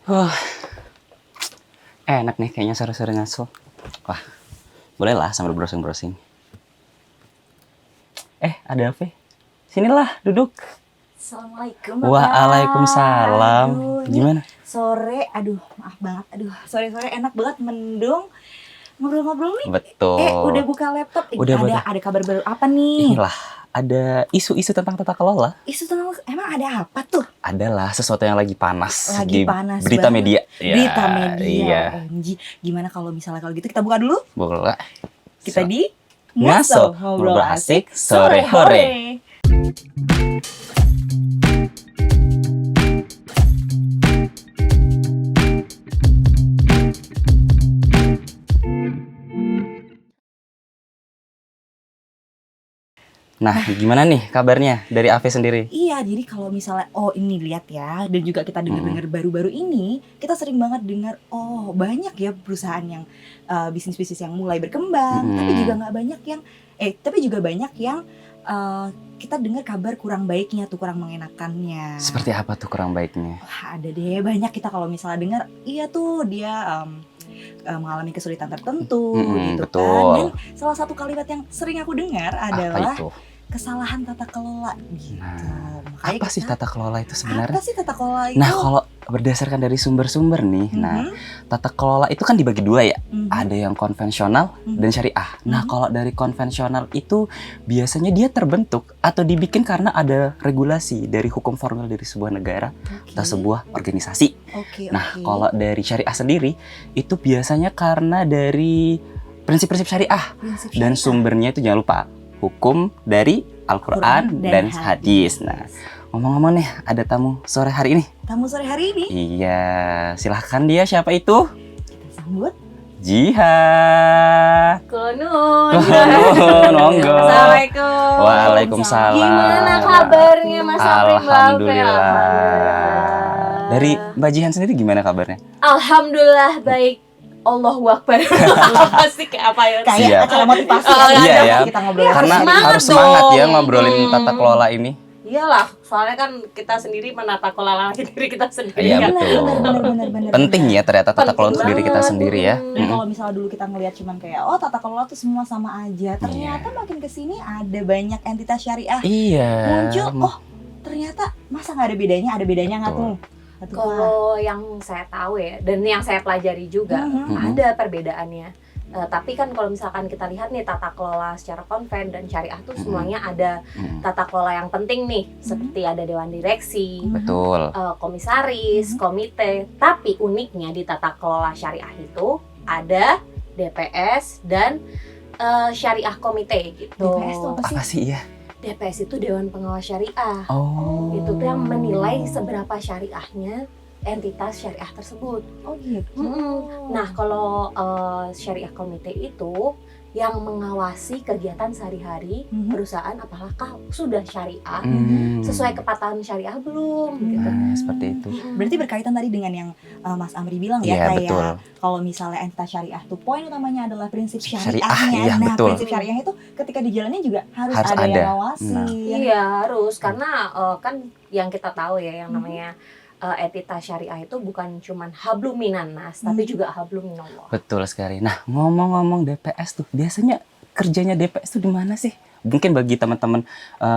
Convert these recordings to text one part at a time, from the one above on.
Wah, enak nih kayaknya sore-sore ngaso. Wah, boleh lah sambil browsing-browsing. Ada apa? Sinilah, duduk. Assalamualaikum. Waalaikumsalam. Gimana? Sore, maaf banget. Sore-sore enak banget mendung. Ngobrol-ngobrol nih. Betul. Udah buka laptop. Udah. Ada kabar baru apa nih? Inilah, ada isu-isu tentang tata kelola. Isu tentang, emang ada apa tuh? Adalah sesuatu yang lagi panas Lagi di panas berita banget. media. Ya, Berita media. Iya. OMG. Gimana kalau misalnya kalau gitu kita buka dulu? Boleh. Kita di Ngaso, ngobrol asik sore-hore. Nah, gimana nih kabarnya dari Ave sendiri? Iya, jadi kalau misalnya, ini lihat ya, dan juga kita dengar-dengar baru-baru ini, kita sering banget dengar, banyak ya perusahaan yang bisnis-bisnis yang mulai berkembang, tapi juga banyak yang kita dengar kabar kurang baiknya tuh, kurang mengenakannya. Seperti apa tuh kurang baiknya? Wah, ada deh, banyak kita kalau misalnya dengar, iya tuh dia mengalami kesulitan tertentu gitu betul. kan. Dan salah satu kalimat yang sering aku dengar adalah Apa itu? kesalahan tata kelola gitu. Nah, Makanya apa sih tata kelola itu Apa sebenarnya? sih tata kelola itu? Nah, kalau berdasarkan dari sumber-sumber nih, tata kelola itu kan dibagi dua ya. Ada yang konvensional dan syariah. Nah, kalau dari konvensional itu biasanya dia terbentuk atau dibikin karena ada regulasi dari hukum formil dari sebuah negara atau sebuah organisasi. Nah, kalau dari syariah sendiri itu biasanya karena dari prinsip-prinsip syariah. Dan sumbernya itu jangan lupa hukum dari Al-Quran dan hadis. Nah, ngomong-ngomong nih, ada tamu sore hari ini. Tamu sore hari ini? Iya, silahkan dia. Siapa itu? Kita sambut Jiha. Kunun. Monggo. Assalamualaikum. Waalaikumsalam. Gimana kabarnya Mas Aprim? Alhamdulillah. Dari Mbak Jihan sendiri gimana kabarnya? Alhamdulillah baik. Allahu Akbar. Pasti kayak apa ya? kayak acara motivasi Iya ya. Kita ngobrol. Karena harus semangat ya ngobrolin tata kelola ini. Iyalah, soalnya kan kita sendiri menata kelola diri kita sendiri. Iya, kan. betul. Benar. Penting ya ternyata tata kelola untuk diri kita banget. sendiri ya. Dan kalau misalnya dulu kita ngelihat cuman kayak tata kelola tuh semua sama aja, ternyata makin kesini ada banyak entitas syariah Iya. muncul. Ternyata masa nggak ada bedanya nggak tuh? Kalau yang saya tahu ya, dan yang saya pelajari juga, ada perbedaannya. Tapi kan kalau misalkan kita lihat nih tata kelola secara konven dan syariah tuh semuanya ada tata kelola yang penting nih, seperti ada dewan direksi, Betul. komisaris, komite. Tapi uniknya di tata kelola syariah itu ada DPS dan syariah komite gitu. DPS tuh apa sih? Apa sih ya? DPS itu Dewan Pengawas Syariah. Oh. Itu tuh yang menilai seberapa syariahnya entitas syariah tersebut. Oh gitu. Nah, kalau syariah komite itu yang mengawasi kegiatan sehari-hari perusahaan, apakah sudah syariah sesuai kepatuhan syariah belum gitu. Nah, seperti itu. Berarti berkaitan tadi dengan yang Mas Amri bilang Iya, ya, kayak betul. kalau misalnya entitas syariah tuh poin utamanya adalah prinsip Syariah, syariahnya. iya, Nah, betul. prinsip syariah itu ketika dijalani juga harus Harus ada ada. yang ngawasi. Nah. Iya, harus, karena kan yang kita tahu ya yang namanya entitas syariah itu bukan cuman hablum minan nas, tapi juga hablum minallah. Betul sekali. Nah, ngomong-ngomong DPS tuh, biasanya kerjanya DPS tuh di mana sih? Mungkin bagi teman-teman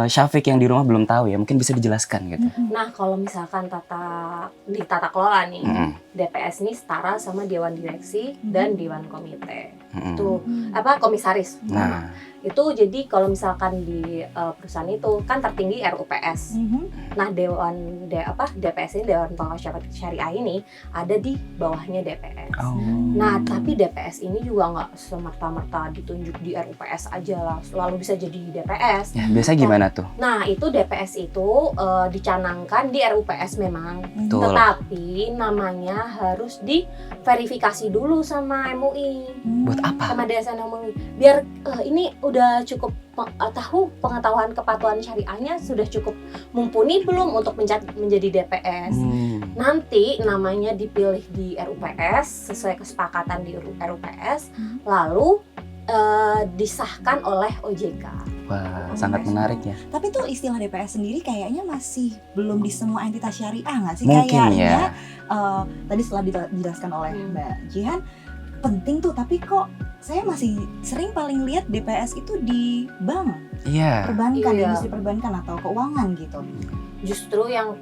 Syafiq yang di rumah belum tahu ya, mungkin bisa dijelaskan gitu. Nah, kalau misalkan di tata kelola nih, DPS ini setara sama dewan direksi dan dewan komite. Itu komisaris. Nah, Itu jadi kalau misalkan di perusahaan itu kan tertinggi RUPS. Nah, DPS ini Dewan Pengawas Syariah ini ada di bawahnya DPS. Nah, tapi DPS ini juga nggak semerta-merta ditunjuk di RUPS aja lah, selalu bisa jadi DPS. ya biasa gimana tuh? Nah, itu DPS itu dicanangkan di RUPS memang, Betul. tetapi namanya harus diverifikasi dulu sama MUI. Buat apa? Sama DSN MUI. Biar ini udah cukup pengetahuan kepatuhan syariahnya sudah cukup mumpuni belum untuk menjadi DPS. Nanti namanya dipilih di RUPS sesuai kesepakatan di RUPS, lalu disahkan oleh OJK. Wah, sangat menarik ya. Tapi tuh istilah DPS sendiri kayaknya masih belum di semua entitas syariah nggak sih? Mungkin Kayaknya ya. tadi setelah dijelaskan oleh Mbak Jihan penting tuh, tapi kok saya masih sering paling lihat DPS itu di bank, Iya. perbankan, Iya. industri perbankan atau keuangan gitu. Justru yang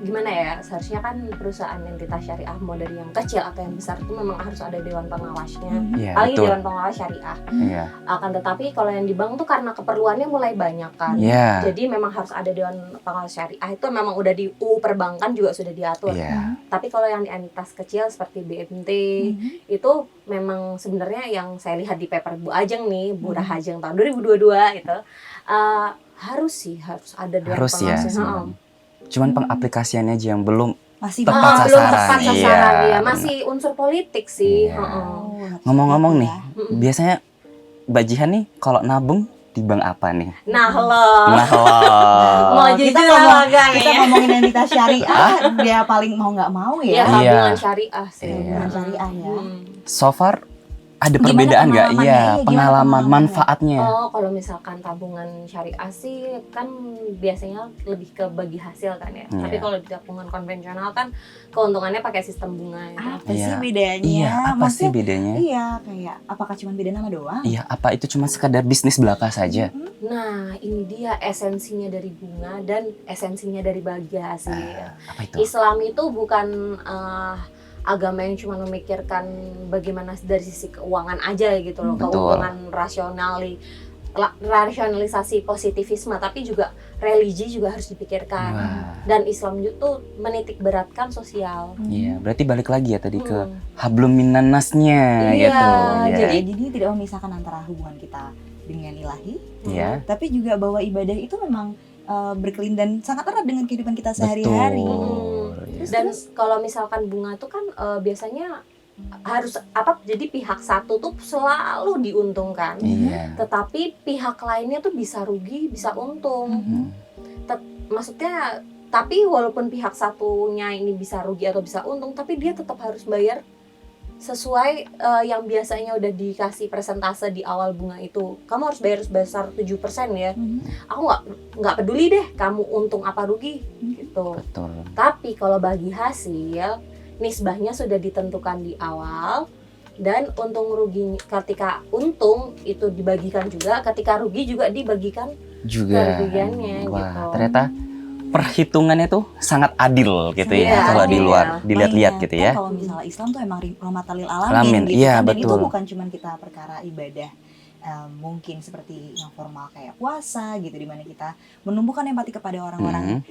gimana ya, seharusnya kan perusahaan entitas syariah mau dari yang kecil atau yang besar itu memang harus ada dewan pengawasnya. Iya, Paling betul. dewan pengawas syariah. Iya. Akan tetapi kalau yang di bank tuh karena keperluannya mulai banyak kan. Iya. Jadi memang harus ada dewan pengawas syariah, itu memang udah di UU perbankan juga sudah diatur. Iya. Tapi kalau yang di entitas kecil seperti BMT itu memang sebenarnya yang saya lihat di paper Bu Ajeng nih, Bu Rahajeng tahun 2022 gitu. Harus ada dewan Harus ya, pengawasnya. sebenarnya. Cuman pengaplikasiannya aja yang belum Masih Tepat banyak. Belum sasaran, tepat iya, sasaran ya, benar. masih unsur politik sih. Iya. harus Ngomong-ngomong gitu nih, ya. biasanya Mbak Jihan nih kalau nabung di bank apa nih? Nah lo, Nah, mau Oh, jujur kita apa ngomong- enggak kita ya? ngomongin entitas syariah, dia paling mau nggak mau Ya ya. tabungan Iya. syariah sih. Iya. Tabungan syariah ya. so far ada Gimana perbedaan nggak? pengalamannya? Iya, Iya, gimana pengalaman, pengalamannya? manfaatnya. Oh, kalau misalkan tabungan syariah sih kan biasanya lebih ke bagi hasil kan ya. Iya. Tapi kalau di tabungan konvensional kan keuntungannya pakai sistem bunga ya. Apa Iya. sih bedanya? Iya, apa sih Maksudnya, bedanya? Iya, kayak apakah cuma beda nama doang? Iya, apa itu cuma sekadar bisnis belaka saja? Nah, ini dia esensinya dari bunga dan esensinya dari bagi hasil. Apa itu? Islam itu bukan agama yang cuma memikirkan bagaimana dari sisi keuangan aja gitu loh, Betul. keuntungan rasionalisasi positivisme, tapi juga religi juga harus dipikirkan. Wah, Dan Islam itu menitik beratkan sosial. iya, berarti balik lagi ya tadi ke Hmm. hablum minan nasnya Iya, gitu. Iya. Jadi tidak memisahkan antara hubungan kita dengan ilahi, Iya. tapi juga bahwa ibadah itu memang berkelindan sangat erat dengan kehidupan kita sehari-hari. Betul. Terus, Dan kalau misalkan bunga itu kan biasanya harus jadi pihak satu tuh selalu diuntungkan. Iya. Tetapi pihak lainnya tuh bisa rugi, bisa untung. Hmm. Maksudnya, tapi walaupun pihak satunya ini bisa rugi atau bisa untung, tapi dia tetap harus bayar sesuai yang biasanya udah dikasih persentase di awal bunga itu. Kamu harus bayar sebesar 7% ya. Aku nggak peduli deh kamu untung apa rugi gitu. Betul. Tapi kalau bagi hasil, nisbahnya sudah ditentukan di awal, dan untung rugi ketika untung itu dibagikan juga, ketika rugi juga dibagikan Juga. kerugiannya Wah, gitu. ternyata perhitungannya tuh sangat adil gitu ya Iya, kalau di adil. luar dilihat-lihat Mengingatkan gitu ya. Kalau misalnya Islam tuh emang rahmatalil alamin Alamin, gitu iya, kan. Dan itu betul. bukan cuma kita perkara ibadah mungkin seperti yang formal kayak puasa gitu, dimana kita menumbuhkan empati kepada orang-orang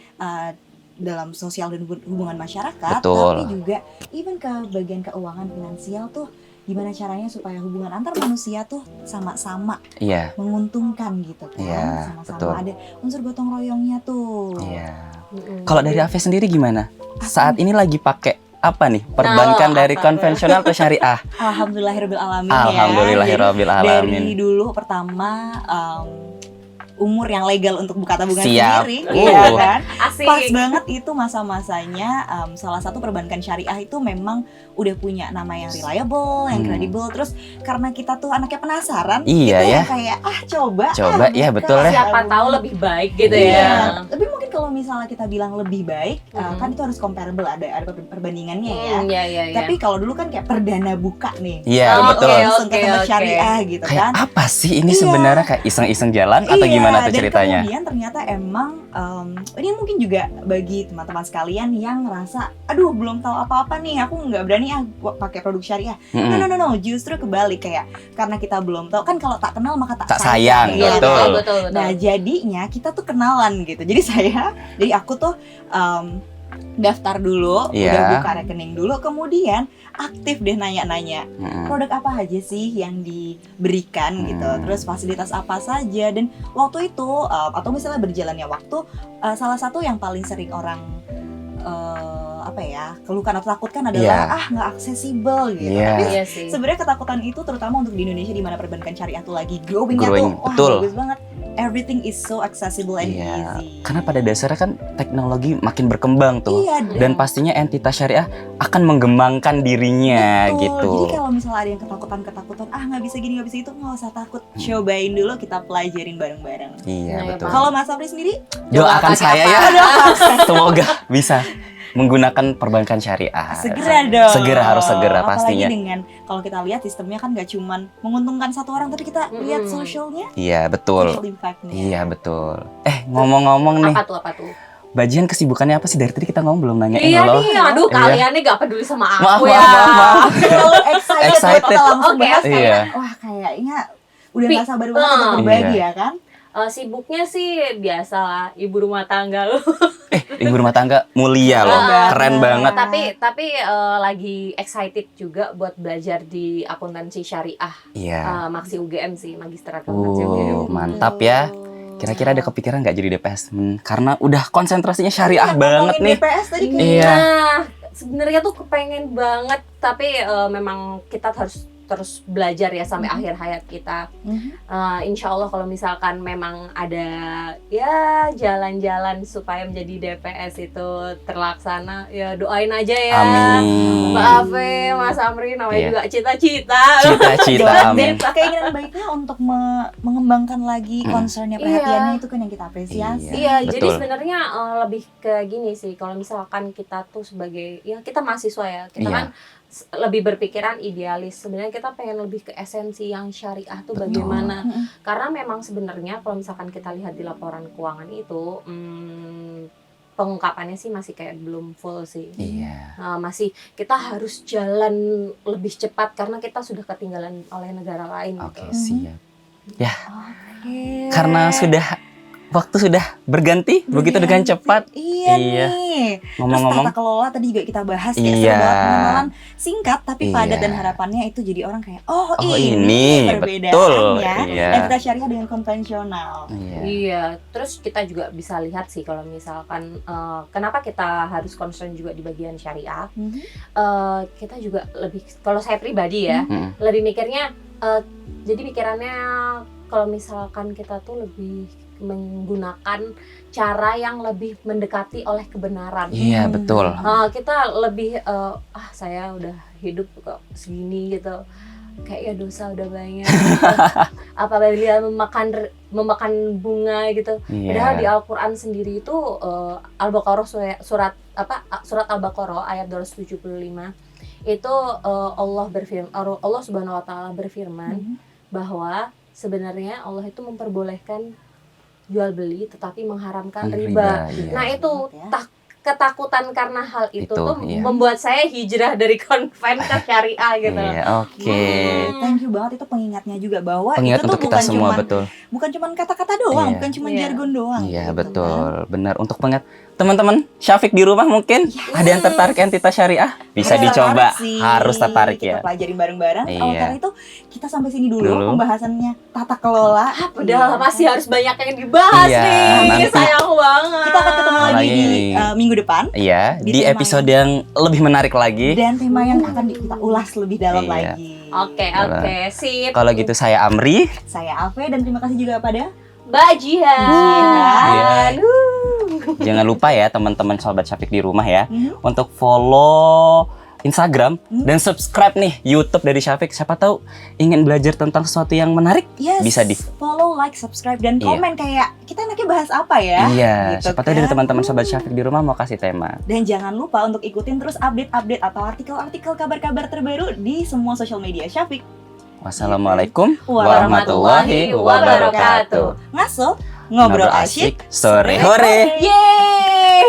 dalam sosial dan hubungan masyarakat, Betul. tapi juga even ke bagian keuangan finansial tuh gimana caranya supaya hubungan antar manusia tuh sama-sama Iya. menguntungkan gitu kan, Iya, sama-sama betul. ada unsur gotong royongnya tuh. Iya. Mm-mm. Kalau dari Ave sendiri gimana? Saat ini lagi pakai apa nih? Perbankan Nah, dari apa? konvensional atau syariah? Alhamdulillahirabbil alamin ya. Alhamdulillahirabbil Jadi, alamin. dari dulu pertama umur yang legal untuk buka tabungan Siap. sendiri, Uh. ya kan? Asik. Pas banget itu masa-masanya salah satu perbankan syariah itu memang udah punya nama yang reliable, yang kredibel. Terus karena kita tuh anaknya penasaran, Iya itu ya. yang kayak coba Ya buka betul ya. Siapa tabungan. tahu lebih baik gitu Iya. ya. Tapi mungkin kalau misalnya kita bilang lebih baik, kan itu harus comparable, ada perbandingannya ya. Iya. Tapi kalau dulu kan kayak perdana buka nih. Iya, Oh, betul. oke, Langsung ke tempat oke. syariah gitu Kayak kan. apa sih ini Iya. sebenarnya, kayak iseng-iseng jalan atau Iya, gimana tuh dan ceritanya? kemudian ternyata emang ini mungkin juga bagi teman-teman sekalian yang ngerasa aduh belum tahu apa-apa nih, aku nggak berani pakai produk syariah. Mm-mm. No, justru kebalik, kayak karena kita belum tahu kan, kalau tak kenal maka Tak sayang, ya Iya, betul. betul. Nah jadinya kita tuh kenalan gitu. Jadi aku tuh daftar dulu, Iya. udah buka rekening dulu, kemudian aktif deh nanya-nanya Mm-mm. produk apa aja sih yang diberikan gitu, terus fasilitas apa saja. Dan waktu itu atau misalnya berjalannya waktu, salah satu yang paling sering orang keluhkan atau takutkan adalah nggak aksesibel gitu. Iya. Tapi Iya sih. sebenarnya ketakutan itu terutama untuk di Indonesia di mana perbankan syariah tuh lagi growing-nya Growing, tuh wah betul. bagus banget. everything is so accessible and Iya, easy. karena pada dasarnya kan teknologi makin berkembang tuh. Iya, Dan pastinya entitas syariah akan mengembangkan dirinya betul. gitu. Jadi kalau misalnya ada yang ketakutan, nggak bisa gini, nggak bisa itu, nggak usah takut. Cobain dulu, kita pelajarin bareng-bareng. Iya, Nah, ya, betul. Pak. Kalau Mas Afri sendiri, Doakan saya ya. Doakan. Semoga bisa menggunakan perbankan syariah. segera dong. Segera, harus segera Apalagi pastinya. dengan kalau kita lihat sistemnya kan nggak cuman menguntungkan satu orang, tapi kita lihat socialnya, Iya, betul. social impact-nya. Iya, betul. Ngomong-ngomong nih, Apa tuh? Bajian kesibukannya apa sih? Dari tadi kita ngomong belum nanyain Iya loh. nih, aduh Iya. kalian nih gak peduli sama aku Maaf, ya. maaf. Terlalu excited, Excited. buat kita langsung Oke, bahas oke. karena wah kayaknya udah nggak sabar banget untuk berbagi Iya. ya kan. Sibuknya sih biasalah ibu rumah tangga loh. Ibu rumah tangga mulia loh, Banget. keren banget. tapi lagi excited juga buat belajar di akuntansi syariah. Iya. Maksi UGM sih, Magister Akuntansi UGM. Mantap ya. Kira-kira ada kepikiran nggak jadi DPS? Karena udah konsentrasinya syariah Iya, banget ngomongin nih. DPS tadi kayak Iya. Nah, sebenarnya tuh kepengen banget, tapi memang kita harus terus belajar ya sampai akhir hayat kita. Insya Allah kalau misalkan memang ada ya jalan-jalan supaya menjadi DPS itu terlaksana, ya doain aja ya. Amin. Mbak Ave, Mas Amri, namanya Iya. juga cita-cita. Cita-cita, dan amin. keinginan baiknya untuk mengembangkan lagi concernnya, perhatiannya itu kan yang kita apresiasi. Iya, Betul. jadi sebenarnya lebih ke gini sih, kalau misalkan kita tuh sebagai, ya kita mahasiswa ya, kita Iya. kan lebih berpikiran idealis. Sebenarnya kita pengen lebih ke esensi yang syariah tuh Betul. bagaimana. Karena memang sebenarnya kalau misalkan kita lihat di laporan keuangan itu, pengungkapannya sih masih kayak belum full sih. Iya. Masih kita harus jalan lebih cepat karena kita sudah ketinggalan oleh negara lain Oke, gitu. siap. Ya, Oke. karena waktu sudah berganti begitu dengan cepat. Iya, Iya. nih. Terus Ngomong-ngomong, tata kelola tadi juga kita bahas kayak Iya. seru banget, pengenalan singkat tapi padat Iya. dan harapannya itu jadi orang kayak oh ini ini perbedaannya betul. Iya. entitas syariah dengan konvensional. Iya. Iya, terus kita juga bisa lihat sih kalau misalkan kenapa kita harus concern juga di bagian syariah. Kita juga lebih, kalau saya pribadi ya, Mm-mm. lebih mikirnya, jadi pikirannya kalau misalkan kita tuh lebih menggunakan cara yang lebih mendekati oleh kebenaran. Iya, betul. Kita lebih saya udah hidup kok segini gitu, kayak ya dosa udah banyak gitu. Apabila memakan bunga gitu. Padahal di Iya. Al-Qur'an sendiri itu Al-Baqarah surat Al-Baqarah ayat 275 itu Allah Subhanahu wa taala berfirman bahwa sebenarnya Allah itu memperbolehkan jual beli tetapi mengharamkan riba. Iya. Nah, itu Ya. ketakutan karena hal itu Itu, tuh iya. membuat saya hijrah dari konven ke syariah gitu. Iya, oke. Thank you banget, itu pengingatnya juga bahwa Pengingat itu tuh untuk kita semua, bukan cuman kata-kata doang, Iya. bukan cuman Iya. jargon doang. Iya, gitu betul. kan. Benar. Untuk pengingat teman-teman Syafiq di rumah mungkin ada yang tertarik entitas syariah, bisa Harus dicoba. tertarik sih. Harus tertarik Kita ya. pelajarin bareng-bareng. Iya. Karena itu kita sampai sini dulu Dulu. pembahasannya tata kelola. Padahal Iya. masih harus banyak yang dibahas Iya, nih. nanti- Sayang banget. Kita akan ketemu lagi Lagi di nih. minggu depan Iya, Di di tema episode yang lebih menarik lagi. dan tema yang akan kita ulas lebih dalam Iya. lagi. Oke, sip. Kalau gitu saya Amri. Saya Ave dan terima kasih juga pada Bajian. Jangan lupa ya teman-teman sobat Syafiq di rumah ya, Mhm. untuk follow Instagram dan subscribe nih YouTube dari Syafiq. Siapa tahu ingin belajar tentang sesuatu yang menarik. Yes, Bisa di- follow, like, subscribe dan Iya. komen kayak kita enaknya bahas apa ya. Iya, gitu siapa tahu dari kan. teman-teman sobat Syafiq di rumah mau kasih tema. Dan jangan lupa untuk ikutin terus update-update atau artikel-artikel kabar-kabar terbaru di semua sosial media Syafiq. Wassalamualaikum Warahmatullahi wabarakatuh. Ngaso, ngobrol asyik, sore hore. Yeay.